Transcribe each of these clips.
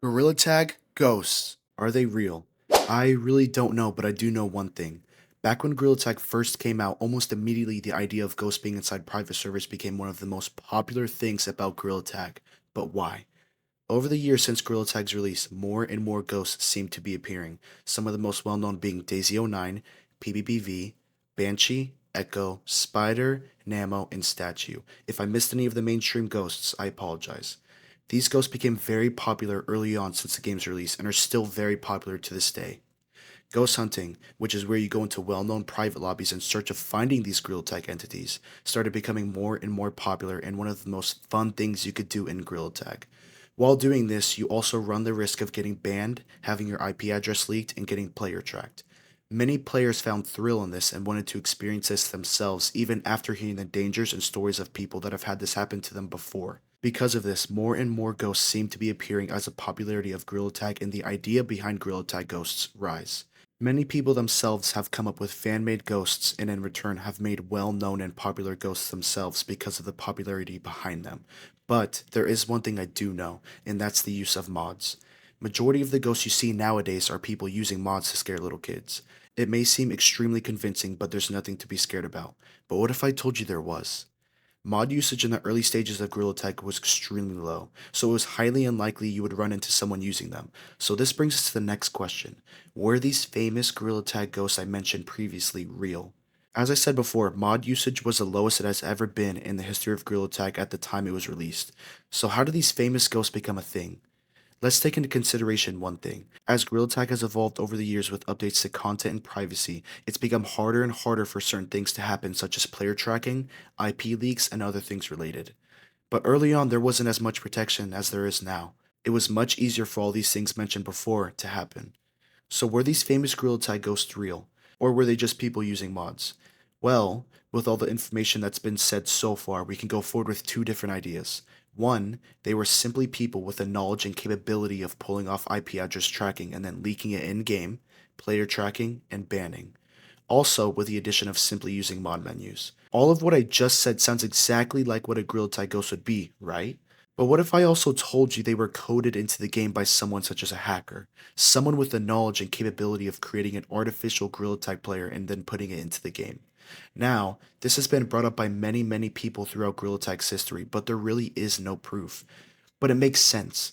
GorillaTag ghosts. Are they real? I really don't know, but I do know one thing. Back when GorillaTag first came out, almost immediately the idea of ghosts being inside private servers became one of the most popular things about GorillaTag. But why? Over the years since GorillaTag's release, more and more ghosts seem to be appearing, some of the most well-known being Daisy09, PBBV, Banshee, Echo, Spider, Namo, and Statue. If I missed any of the mainstream ghosts, I apologize. These ghosts became very popular early on since the game's release and are still very popular to this day. Ghost hunting, which is where you go into well-known private lobbies in search of finding these GorillaTag entities, started becoming more and more popular and one of the most fun things you could do in GorillaTag. While doing this, you also run the risk of getting banned, having your IP address leaked, and getting player tracked. Many players found thrill in this and wanted to experience this themselves even after hearing the dangers and stories of people that have had this happen to them before. Because of this, more and more ghosts seem to be appearing as the popularity of GorillaTag and the idea behind GorillaTag ghosts rise. Many people themselves have come up with fan-made ghosts and in return have made well-known and popular ghosts themselves because of the popularity behind them. But there is one thing I do know, and that's the use of mods. Majority of the ghosts you see nowadays are people using mods to scare little kids. It may seem extremely convincing, but there's nothing to be scared about. But what if I told you there was? Mod usage in the early stages of GorillaTag was extremely low, so it was highly unlikely you would run into someone using them. So this brings us to the next question. Were these famous GorillaTag ghosts I mentioned previously real? As I said before, mod usage was the lowest it has ever been in the history of GorillaTag at the time it was released. So how did these famous ghosts become a thing? Let's take into consideration one thing. As GorillaTag has evolved over the years with updates to content and privacy, it's become harder and harder for certain things to happen such as player tracking, IP leaks, and other things related. But early on there wasn't as much protection as there is now. It was much easier for all these things mentioned before to happen. So were these famous GorillaTag ghosts real? Or were they just people using mods? Well, with all the information that's been said so far, we can go forward with two different ideas. One, they were simply people with the knowledge and capability of pulling off IP address tracking and then leaking it in-game, player tracking, and banning. Also, with the addition of simply using mod menus. All of what I just said sounds exactly like what a GorillaTag ghost would be, right? But what if I also told you they were coded into the game by someone such as a hacker? Someone with the knowledge and capability of creating an artificial GorillaTag player and then putting it into the game. Now, this has been brought up by many people throughout GorillaTag's history, but there really is no proof. But it makes sense.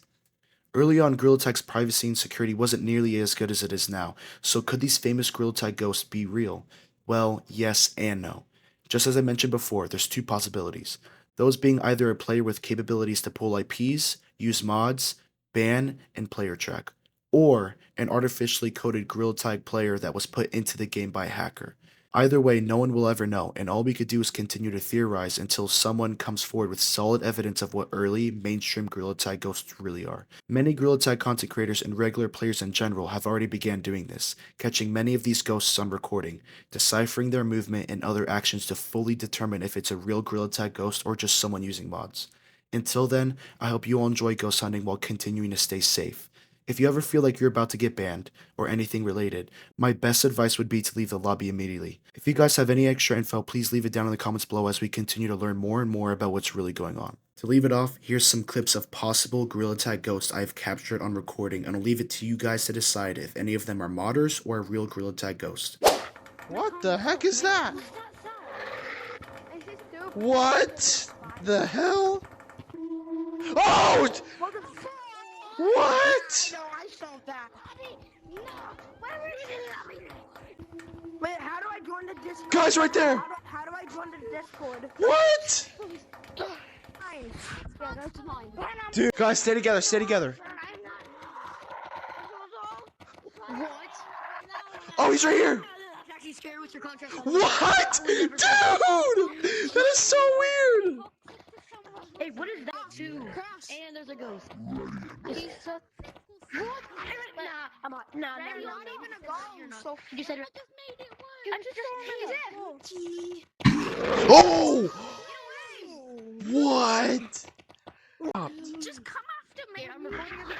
Early on, GorillaTag's privacy and security wasn't nearly as good as it is now, so could these famous GorillaTag ghosts be real? Well, yes and no. Just as I mentioned before, there's two possibilities. Those being either a player with capabilities to pull IPs, use mods, ban, and player track, or an artificially coded GorillaTag player that was put into the game by a hacker. Either way, no one will ever know, and all we could do is continue to theorize until someone comes forward with solid evidence of what early, mainstream GorillaTag ghosts really are. Many GorillaTag content creators and regular players in general have already began doing this, catching many of these ghosts on recording, deciphering their movement and other actions to fully determine if it's a real GorillaTag ghost or just someone using mods. Until then, I hope you all enjoy ghost hunting while continuing to stay safe. If you ever feel like you're about to get banned, or anything related, my best advice would be to leave the lobby immediately. If you guys have any extra info, please leave it down in the comments below as we continue to learn more and more about what's really going on. To leave it off, here's some clips of possible GorillaTag ghosts I've captured on recording, and I'll leave it to you guys to decide if any of them are modders or a real GorillaTag ghost. What the heck is that? What the hell? Oh! What? No, I saw that. No. Wait, how do I join the Discord? Guys, right there. How do I join the Discord? What? Nice. Yeah, that's mine. Dude, guys, stay together, stay together. What? Oh, he's right here. Actually scared with your contract. What? Dude! That is so weird. Hey, what is that too? And there's a ghost. He's so... What? Nah, I'm not. Nah, you're not even a ghost. So you said I just made it work. I just made it. Oh! What? Just come after me.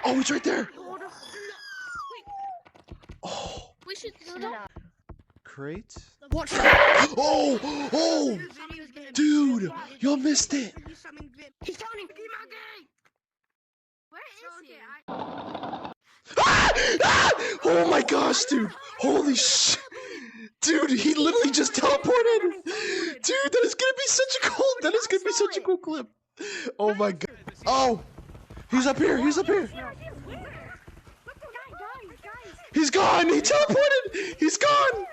Oh, he's right there. No. Oh. We should stop. Crate? Watch. Oh! Oh! Dude, y'all missed it. He's counting. Where is he? Oh my gosh, dude! Holy shit! Dude, he literally just teleported! Dude, that is gonna be such a cool. That is gonna be such a cool clip. Oh my god! Oh, he's up here! He's up here! He's gone! He teleported! He's gone!